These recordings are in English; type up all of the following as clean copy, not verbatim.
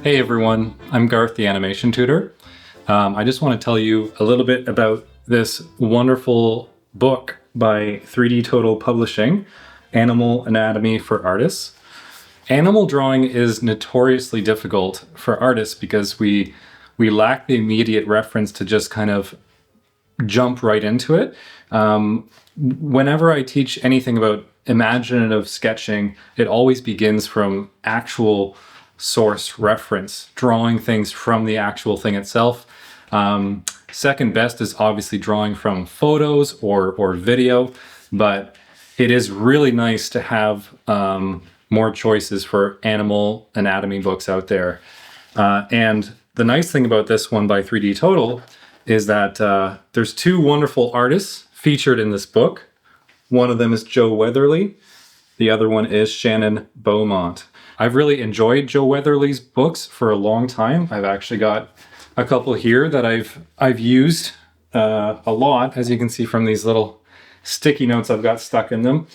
Hey everyone, I'm Garth, the Animation Tutor. I just want to tell you a little bit about this wonderful book by 3DTotal Publishing, Animal Anatomy for Artists. Animal drawing is notoriously difficult for artists because we lack the immediate reference to just kind of jump right into it. Whenever I teach anything about imaginative sketching, it always begins from actual source reference, drawing things from the actual thing itself. Second best is obviously drawing from photos or video, but it is really nice to have more choices for animal anatomy books out there. And the nice thing about this one by 3DTotal is that there's two wonderful artists featured in this book. One of them is Joe Weatherly. The other one is Shannon Beaumont. I've really enjoyed Joe Weatherly's books for a long time. I've actually got a couple here that I've used a lot, as you can see from these little sticky notes I've got stuck in them.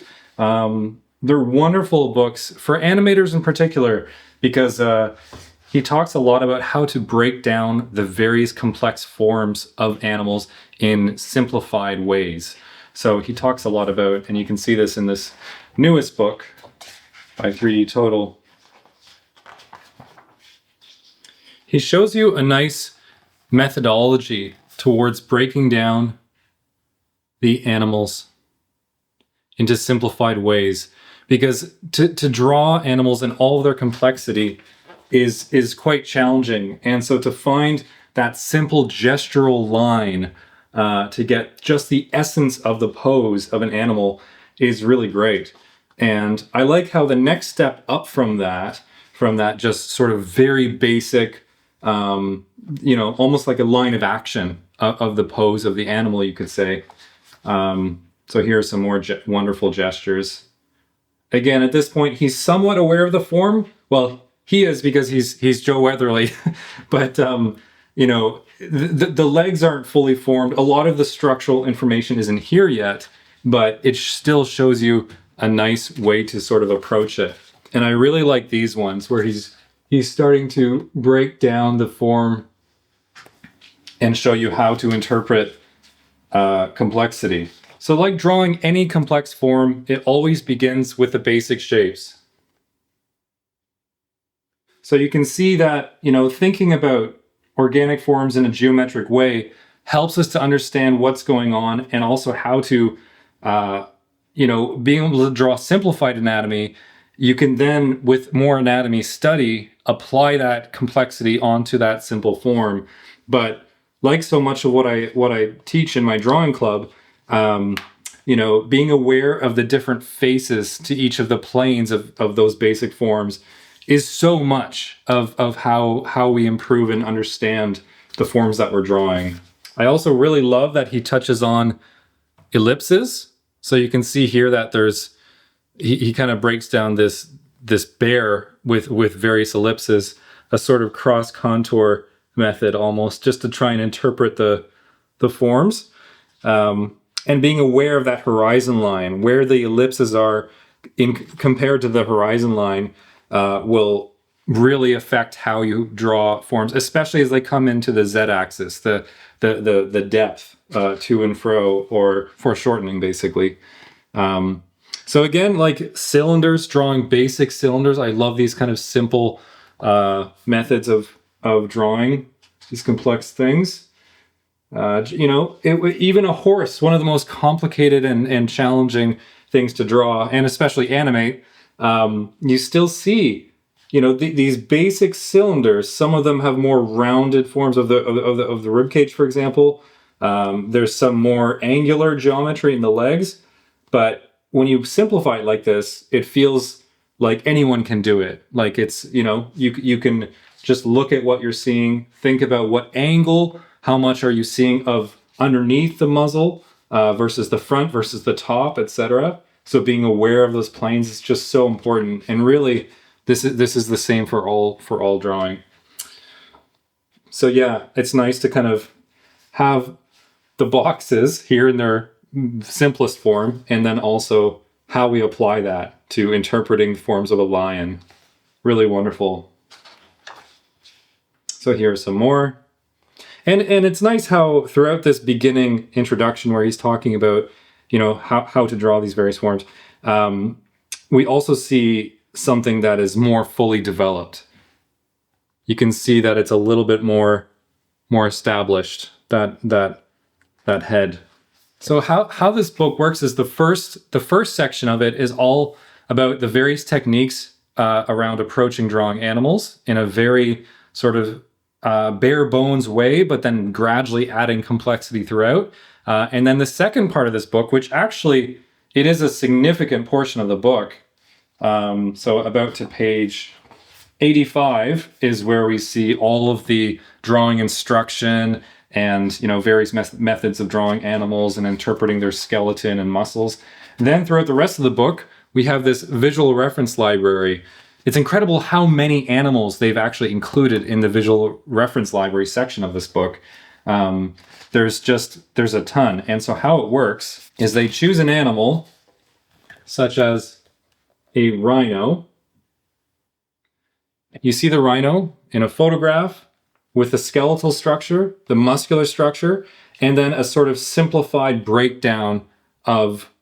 They're wonderful books for animators in particular because he talks a lot about how to break down the various complex forms of animals in simplified ways. So he talks a lot about, and you can see this in this newest book by 3DTotal. He shows you a nice methodology towards breaking down the animals into simplified ways, because to draw animals in all of their complexity is quite challenging. And so to find that simple gestural line to get just the essence of the pose of an animal is really great. And I like how the next step up from that just sort of very basic, almost like a line of action of the pose of the animal, you could say. So here are some more wonderful gestures. Again, at this point, he's somewhat aware of the form. Well, he is because he's Joe Weatherly, but the legs aren't fully formed. A lot of the structural information isn't here yet, but it still shows you a nice way to sort of approach it. And I really like these ones where he's starting to break down the form and show you how to interpret complexity. So like drawing any complex form, it always begins with the basic shapes. So you can see that, thinking about organic forms in a geometric way helps us to understand what's going on, and also how to, being able to draw simplified anatomy, you can then, with more anatomy study, apply that complexity onto that simple form. But like so much of what I teach in my drawing club, being aware of the different faces to each of the planes of those basic forms is so much of how we improve and understand the forms that we're drawing. I also really love that he touches on ellipses. So you can see here that he kind of breaks down this bear with various ellipses, a sort of cross contour method almost, just to try and interpret the forms. And being aware of that horizon line, where the ellipses are compared to the horizon line, will really affect how you draw forms, especially as they come into the z-axis, the depth to and fro, or foreshortening, basically. So again, like cylinders, drawing basic cylinders. I love these kind of simple methods of drawing these complex things. Even a horse, one of the most complicated and challenging things to draw, and especially animate, you still see, these basic cylinders. Some of them have more rounded forms of the rib cage, for example. There's some more angular geometry in the legs, but when you simplify it like this, it feels like anyone can do it. Like it's, you can just look at what you're seeing, think about what angle, how much are you seeing of underneath the muzzle versus the front versus the top, etc. So being aware of those planes is just so important. And really, this is the same for all drawing. So yeah, it's nice to kind of have the boxes here in their simplest form, and then also how we apply that to interpreting the forms of a lion. Really wonderful. So here are some more. And it's nice how throughout this beginning introduction where he's talking about, you know, how to draw these various forms, we also see something that is more fully developed. You can see that it's a little bit more established, that head. So how this book works is the first section of it is all about the various techniques around approaching drawing animals in a very sort of bare bones way, but then gradually adding complexity throughout. And then the second part of this book, which actually it is a significant portion of the book. So about to page 85 is where we see all of the drawing instruction and, you know, various methods of drawing animals and interpreting their skeleton and muscles. And then throughout the rest of the book, we have this visual reference library. It's incredible how many animals they've actually included in the visual reference library section of this book. There's a ton. And so how it works is they choose an animal, such as a rhino. You see the rhino in a photograph with the skeletal structure, the muscular structure, and then a sort of simplified breakdown of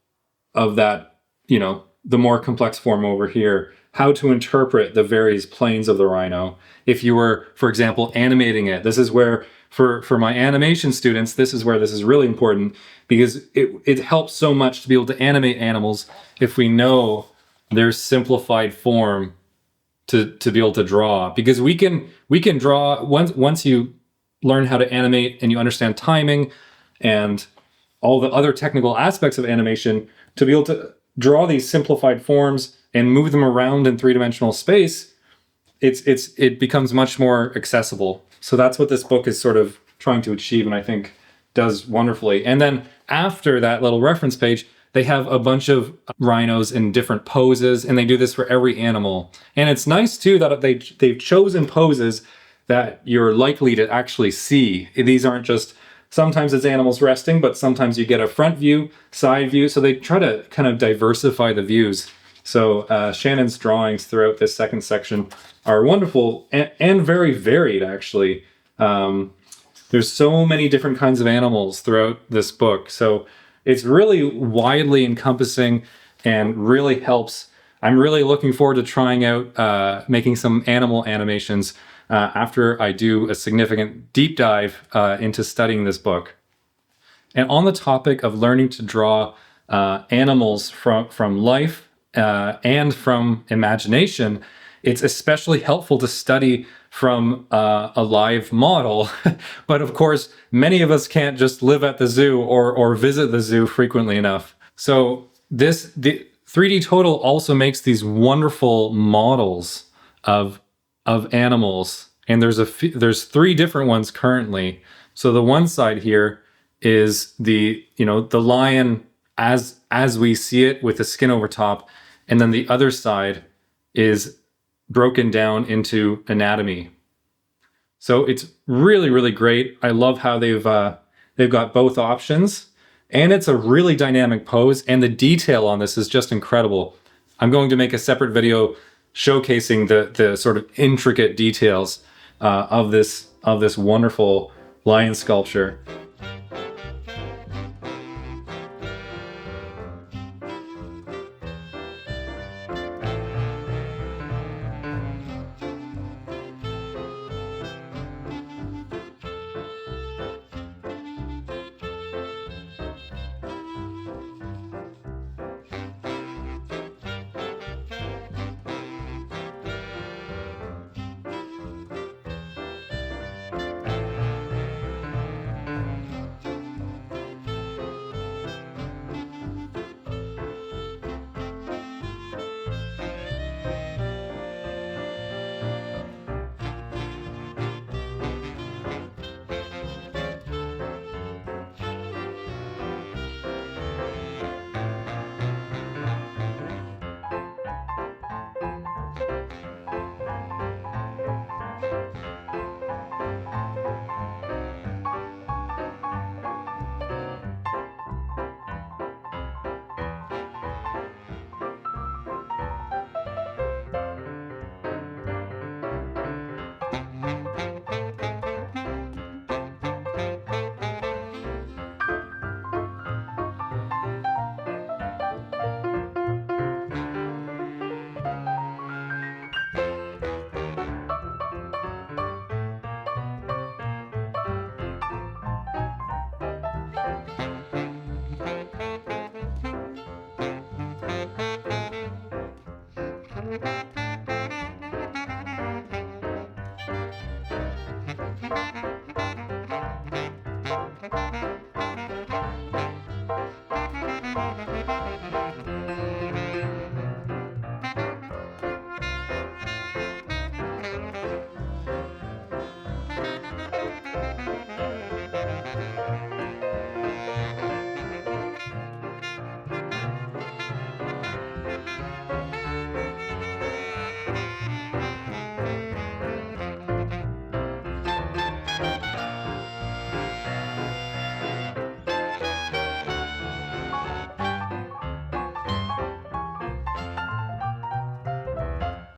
that, you know, the more complex form over here, how to interpret the various planes of the rhino. If you were, for example, animating it, this is where, for my animation students, this is where this is really important, because it helps so much to be able to animate animals if we know their simplified form to be able to draw. Because we can draw, once you learn how to animate and you understand timing and all the other technical aspects of animation, to be able to draw these simplified forms and move them around in three-dimensional space, it becomes much more accessible. So that's what this book is sort of trying to achieve, and I think does wonderfully. And then after that little reference page, they have a bunch of rhinos in different poses, and they do this for every animal. And it's nice too that they've chosen poses that you're likely to actually see. These aren't just, sometimes it's animals resting, but sometimes you get a front view, side view. So they try to kind of diversify the views. So Shannon's drawings throughout this second section are wonderful and very varied, actually. There's so many different kinds of animals throughout this book. So it's really widely encompassing and really helps. I'm really looking forward to trying out making some animal animations after I do a significant deep dive into studying this book. And on the topic of learning to draw animals from life and from imagination, it's especially helpful to study from a live model. But of course, many of us can't just live at the zoo or visit the zoo frequently enough. So the 3DTotal also makes these wonderful models of animals, and there's 3 different ones currently. So the one side here is the lion as we see it with the skin over top, and then the other side is broken down into anatomy. So it's really, really great. I love how they've got both options, and it's a really dynamic pose, and the detail on this is just incredible. I'm going to make a separate video showcasing the sort of intricate details of this wonderful lion sculpture.